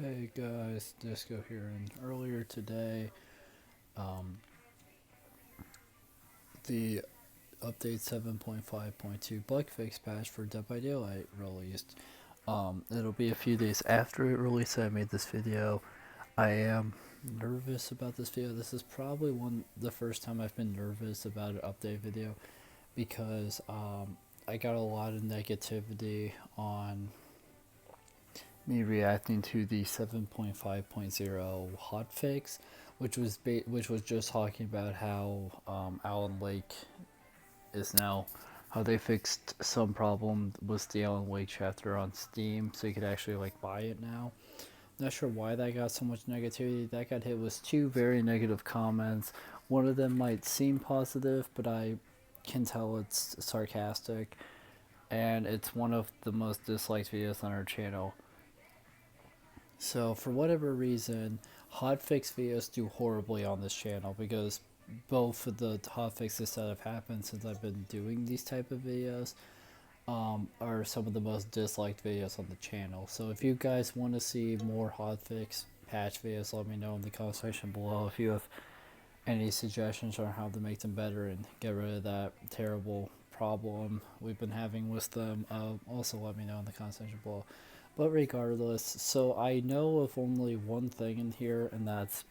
Hey guys, Disco here, and earlier today, um, the update 7.5.2 bugfix patch for Dead by Daylight released. It'll be a few days after it released that I made this video. I am nervous about this video. This is probably the first time I've been nervous about an update video because I got a lot of negativity on me reacting to the 7.5.0 hotfix, which was just talking about how Alan Lake is now how they fixed some problem with the Alan Wake chapter on Steam, so you could actually like buy it now. Not sure why that got so much negativity. That got hit with two very negative comments. One of them might seem positive, but I can tell it's sarcastic, and it's one of the most disliked videos on our channel. So for whatever reason, hotfix videos do horribly on this channel because both of the hotfixes that have happened since I've been doing these type of videos are some of the most disliked videos on the channel. So if you guys want to see more hotfix patch videos, let me know in the comment section below. If you have any suggestions on how to make them better and get rid of that terrible problem we've been having with them, also let me know in the comment section below. But regardless, so I know of only one thing in here, and that's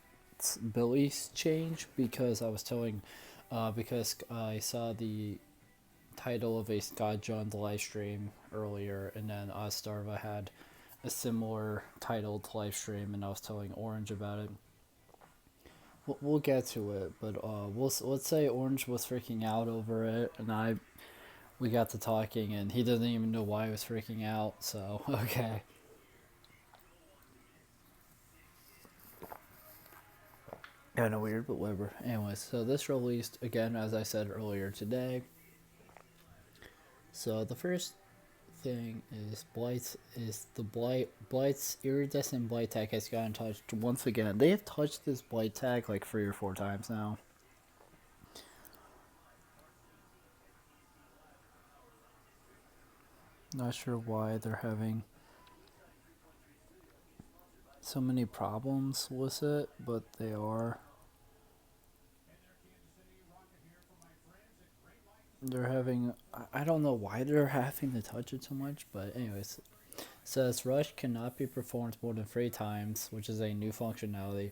Billy's change, because because I saw the title of a Scott John's live stream earlier, and then Ostarva had a similar titled live stream, and I was telling Orange about it. We'll get to it, but let's say Orange was freaking out over it, and we got to talking, and he doesn't even know why I was freaking out. So okay. Kind of weird, but whatever. Anyways, so this released again, as I said earlier today. So the first thing is Blight's iridescent blight tag has gotten touched once again. They have touched this blight tag like 3 or 4 times now. Not sure why they're having so many problems with it, but they are. They're having, I don't know why they're having to touch it so much, but anyways. Says rush cannot be performed more than 3 times, which is a new functionality.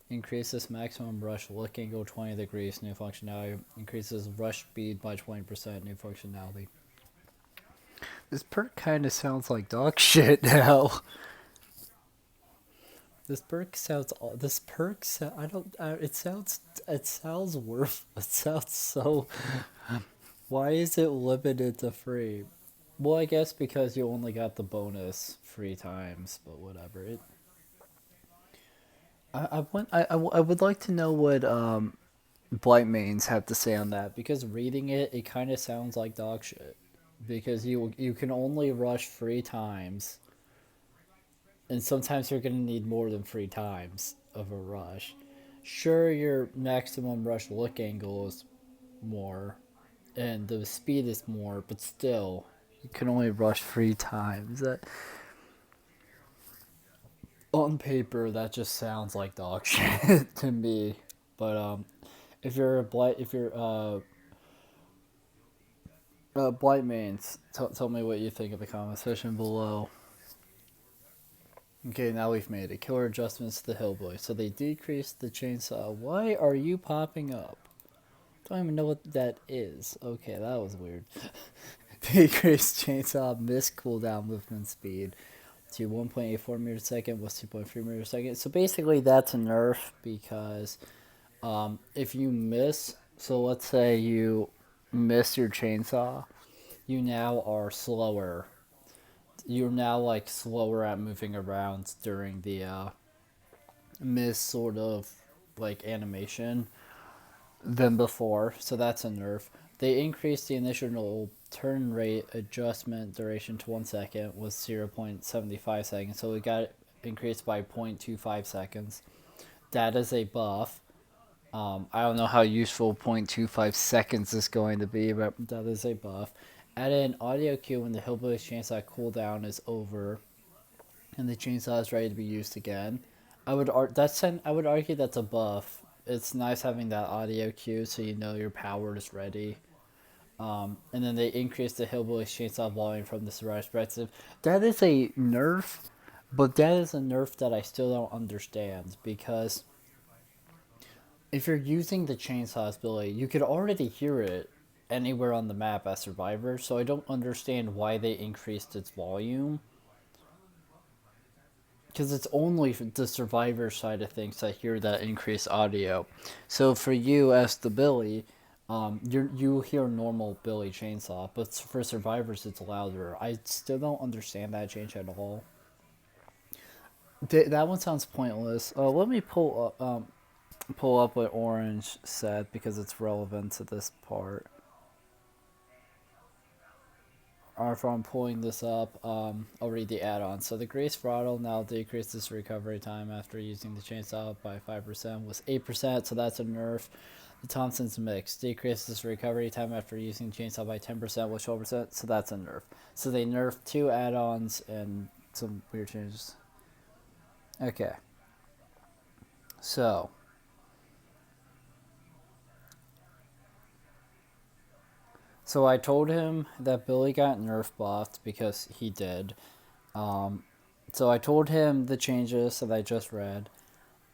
Increases maximum rush look angle 20 degrees, new functionality. Increases rush speed by 20%, new functionality. This perk kind of sounds like dog shit now. This perk sounds. This perk. I don't. It sounds. It sounds worth. It sounds so. Why is it limited to free? Well, I guess because you only got the bonus 3 times, but whatever. I would like to know what Blight mains have to say on that, because reading it, it kind of sounds like dog shit. Because you can only rush 3 times, and sometimes you're gonna need more than 3 times of a rush. Sure, your maximum rush look angle is more, and the speed is more, but still, you can only rush 3 times. That on paper, that just sounds like dog shit to me. But if you're a blight, if you're blight mains, tell me what you think in the comment section below. Okay, now we've made it. Killer adjustments to the Hillboy. So they decreased the chainsaw. Why are you popping up? Don't even know what that is. Okay, that was weird. Decreased chainsaw miss cooldown movement speed to 1.84 meters a second was 2.3 meters a second. So basically that's a nerf, because if you miss, so let's say you miss your chainsaw, you now are slower. You're now like slower at moving around during the miss sort of like animation than before. So that's a nerf. They increased the initial turn rate adjustment duration to 1 second, was 0.75 seconds. So it got increased by 0.25 seconds. That is a buff. I don't know how useful 0.25 seconds is going to be, but that is a buff. Add an audio cue when the Hillbilly's chainsaw cooldown is over. and the chainsaw is ready to be used again. I would I would argue that's a buff. It's nice having that audio cue so you know your power is ready. And then they increase the hillbilly chainsaw volume from the survivor's perspective. That is a nerf, but that is a nerf that I still don't understand because if you're using the chainsaw's ability, you could already hear it anywhere on the map as Survivor, so I don't understand why they increased its volume. Because it's only the Survivor side of things that hear that increased audio. So for you as the Billy, you hear normal Billy chainsaw, but for Survivors it's louder. I still don't understand that change at all. That one sounds pointless. Let me pull up what Orange said because it's relevant to this part. Or if I'm pulling this up, I'll read the add-on. So the Grace Throttle now decreases recovery time after using the chainsaw by 5%, was 8%, so that's a nerf. The Thompson's Mix decreases recovery time after using the chainsaw by 10%, was 12%, so that's a nerf. So they nerfed 2 add-ons and some weird changes. Okay. So I told him that Billy got nerf buffed because he did. So I told him the changes that I just read,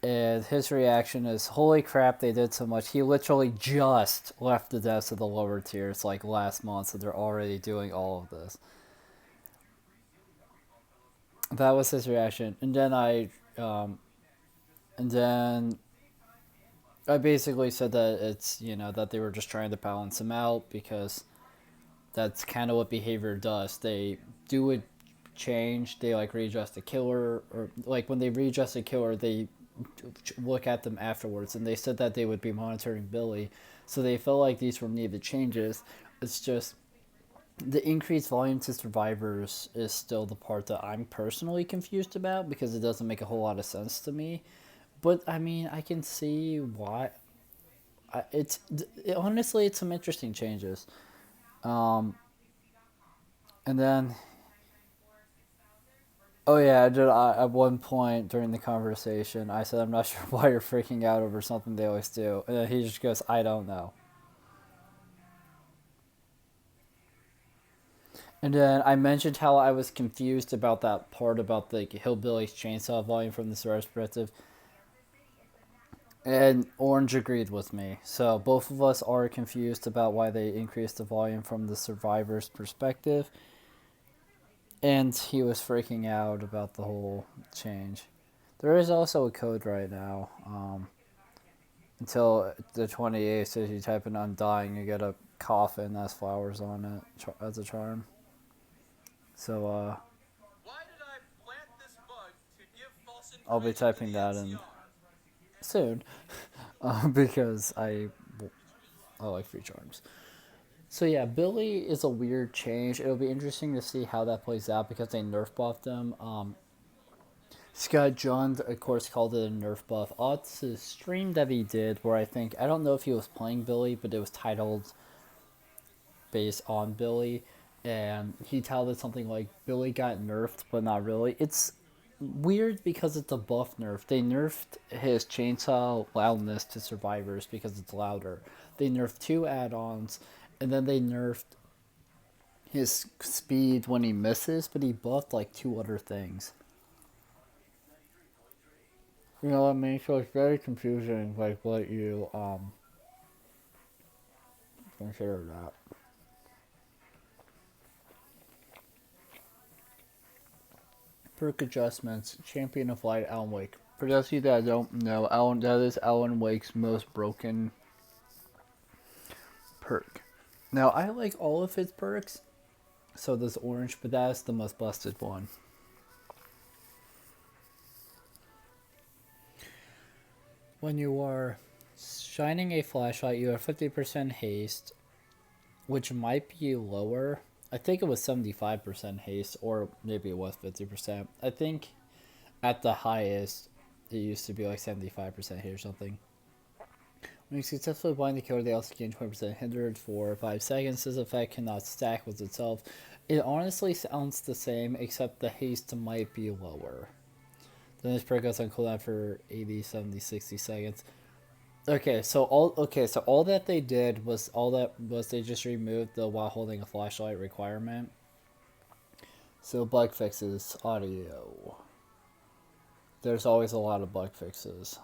and his reaction is, "Holy crap, they did so much." He literally just left the devs of the lower tiers like last month, so they're already doing all of this. That was his reaction, and then and then I basically said that it's that they were just trying to balance him out because that's kind of what behavior does. They do a change, they like readjust a killer, or like when they readjust a killer, they look at them afterwards, and they said that they would be monitoring Billy, so they felt like these were needed changes. It's just the increased volume to Survivors is still the part that I'm personally confused about because it doesn't make a whole lot of sense to me. But I mean, I can see why. Honestly, it's some interesting changes. Um, and then, oh yeah, at one point during the conversation, I said, "I'm not sure why you're freaking out over something they always do," and then he just goes, "I don't know." And then I mentioned how I was confused about that part about the Hillbilly's chainsaw volume from the Survivor's perspective, and Orange agreed with me. So both of us are confused about why they increased the volume from the Survivor's perspective, and he was freaking out about the whole change. There is also a code right now. Until the 28th, so if you type in "Undying," you get a coffin that has flowers on it as a charm. So, I'll be typing that in soon because I like free charms. So yeah, Billy is a weird change. It'll be interesting to see how that plays out because they nerf buffed him. Scott John, of course, called it a nerf buff. It's a stream that he did where I don't know if he was playing Billy, but it was titled based on Billy, and he titled it something like "Billy got nerfed, but not really." It's weird because it's a buff nerf. They nerfed his chainsaw loudness to Survivors because it's louder. They nerfed 2 add-ons, and then they nerfed his speed when he misses, but he buffed like 2 other things. You know what I mean? So it's very confusing, like what you consider that. Perk adjustments. Champion of Light, Alan Wake. For those of you that don't know, that is Alan Wake's most broken perk. Now I like all of his perks, so does Orange, but that's the most busted one. When you are shining a flashlight, you have 50% haste, which might be lower. I think it was 75% haste, or maybe it was 50%. I think at the highest, it used to be like 75% haste or something. When you successfully blind the killer, they also gain 20% hindered for 5 seconds. This effect cannot stack with itself. It honestly sounds the same, except the haste might be lower. Then this perk goes on cooldown for 80, 70, 60 seconds. So all that they did was they just removed the while holding a flashlight requirement. So bug fixes audio. There's always a lot of bug fixes.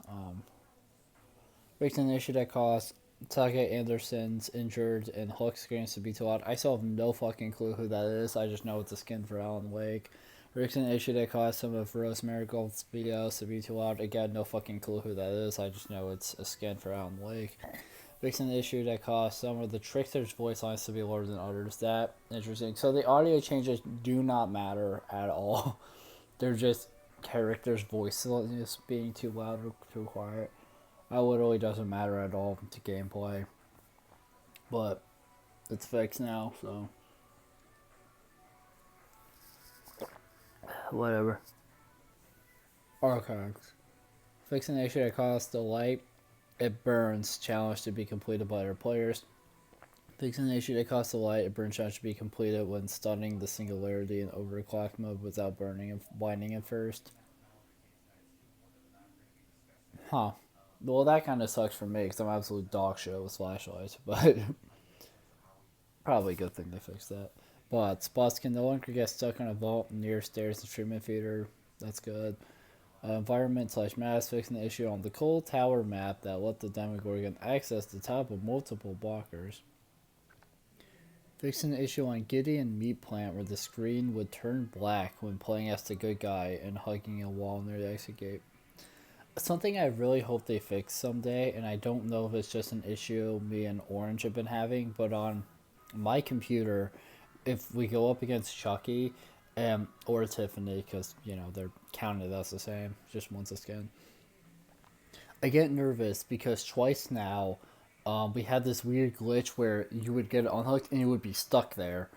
Fixing an issue that caused Taka Anderson's injured and Hulk screams to be too loud. I still have no fucking clue who that is. I just know it's a skin for Alan Wake. Fixing an issue that caused some of Rose Marigold's videos to be too loud. Again, no fucking clue who that is. I just know it's a skin for Alan Wake. Fixing the issue that caused some of the Trickster's voice lines to be lower than others. That interesting. So the audio changes do not matter at all. They're just characters' voices being too loud or too quiet. That literally doesn't matter at all to gameplay. But it's fixed now, so whatever. Archives. Fixing the issue that caused the light. It burns. Challenge to be completed by other players. Fixing the issue that caused the light. It burns challenge to be completed when stunning the singularity in overclock mode without burning and blinding it first. Huh. Well, that kind of sucks for me because I'm absolute dog shit with flashlights, but probably a good thing they fixed that. But spots can no longer get stuck on a vault near stairs and treatment feeder. That's good. Environment / mass fixing the issue on the cold tower map that let the Demogorgon access the top of multiple blockers. Fixing the issue on Gideon Meat Plant where the screen would turn black when playing as the good guy and hugging a wall near the exit gate. Something I really hope they fix someday, and I don't know if it's just an issue me and Orange have been having, but on my computer, if we go up against Chucky or Tiffany, because, you know, they're counted as the same, just one's a skin, I get nervous because twice now we had this weird glitch where you would get unhooked and you would be stuck there.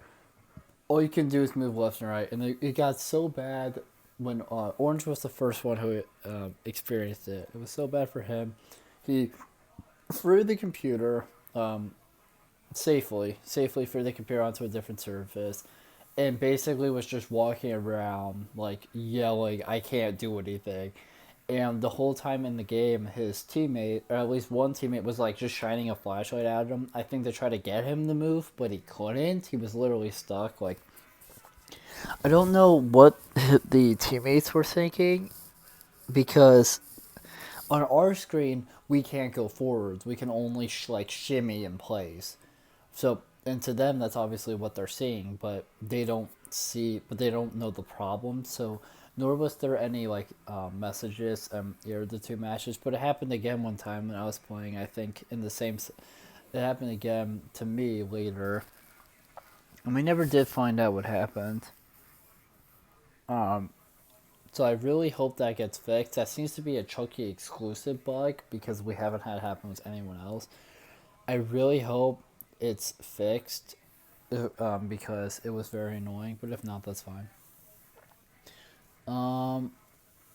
All you can do is move left and right, and it got so bad when Orange was the first one who experienced it. It was so bad for him. He threw the computer safely threw the computer onto a different surface, and basically was just walking around like yelling, "I can't do anything." And the whole time in the game, his teammate, or at least one teammate, was like just shining a flashlight at him. I think to try to get him to move, but he couldn't. He was literally stuck. Like, I don't know what the teammates were thinking, because on our screen we can't go forwards. We can only shimmy in place. So, and to them that's obviously what they're seeing, but they don't know the problem. So nor was there any messages near the two matches. But it happened again one time when I was playing. I think in the same. It happened again to me later, and we never did find out what happened. So I really hope that gets fixed. That seems to be a Chucky exclusive bug because we haven't had it happen with anyone else. I really hope it's fixed because it was very annoying. But if not, that's fine.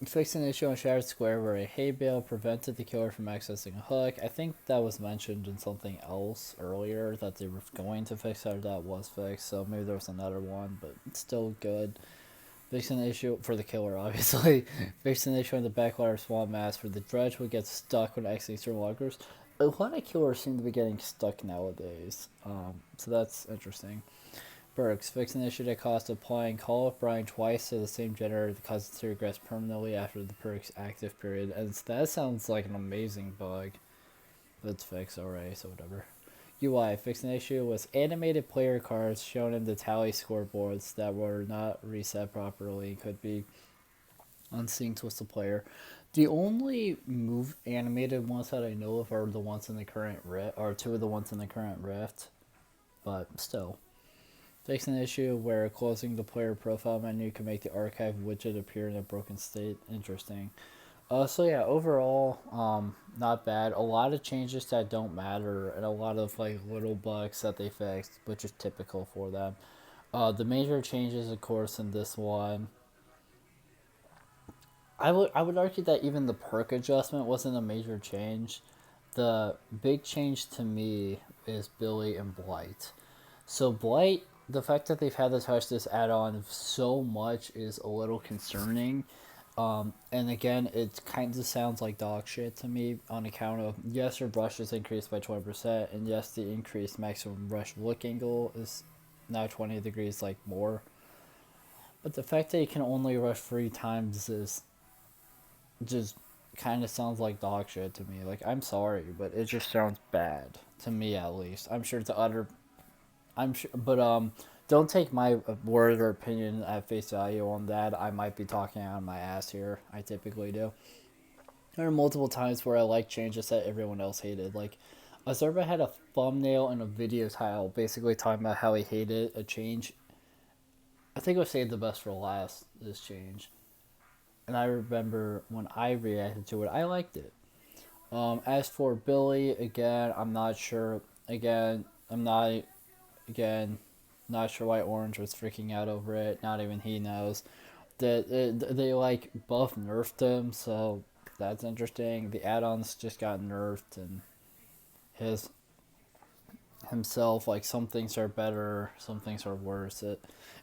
Fixing the issue on Shattered Square where a hay bale prevented the killer from accessing a hook. I think that was mentioned in something else earlier that they were going to fix it, or that was fixed. So maybe there was another one, but it's still good. Fixing the issue for the killer, obviously. Fixing the issue on the backwater swamp mass where the dredge would get stuck when exiting certain lockers. A lot of killers seem to be getting stuck nowadays, so that's interesting. Perks. Fixing the issue that caused applying Call of Brine twice to the same generator that causes it to regress permanently after the perk's active period. And that sounds like an amazing bug. But it's fixed already, so whatever. UI. Fixing the issue was animated player cards shown in the tally scoreboards that were not reset properly and could be unsynced with the player. The only move animated ones that I know of are the ones in the current rift, or two of the ones in the current rift. But still. Fixing the issue where closing the player profile menu can make the archive widget appear in a broken state. Interesting. So yeah, overall, not bad. A lot of changes that don't matter, and a lot of little bugs that they fixed, which is typical for them. The major changes, of course, in this one, I would argue that even the perk adjustment wasn't a major change. the big change to me is Billy and Blight. So Blight, the fact that they've had to touch this add-on so much is a little concerning. And again, it kind of sounds like dog shit to me on account of, yes, your brush is increased by 20%, and yes, the increased maximum brush look angle is now 20 degrees like more. But the fact that you can only rush 3 times is just kind of sounds like dog shit to me. Like, I'm sorry, but it just sounds bad to me at least. I'm sure to other, I'm sure, but don't take my word or opinion at face value on that. I might be talking out of my ass here. I typically do. There are multiple times where I like changes that everyone else hated. Like, Azerba had a thumbnail and a video title basically talking about how he hated a change. I think I saved the best for last, this change. And I remember when I reacted to it, I liked it. As for Billy, again, I'm not sure. Again, not sure why Orange was freaking out over it. Not even he knows. They like buff nerfed him, so that's interesting. The add-ons just got nerfed, and his himself, like, some things are better, some things are worse.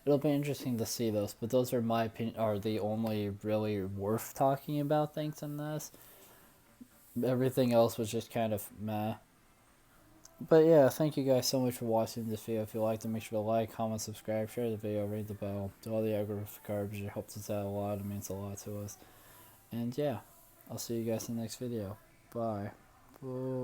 It'll be interesting to see those, but those are my opinion, are the only really worth talking about things in this. Everything else was just kind of meh. But yeah, thank you guys so much for watching this video. If you liked it, make sure to like, comment, subscribe, share the video, ring the bell, do all the algorithmic garbage. It helps us out a lot. It means a lot to us. And yeah, I'll see you guys in the next video. Bye.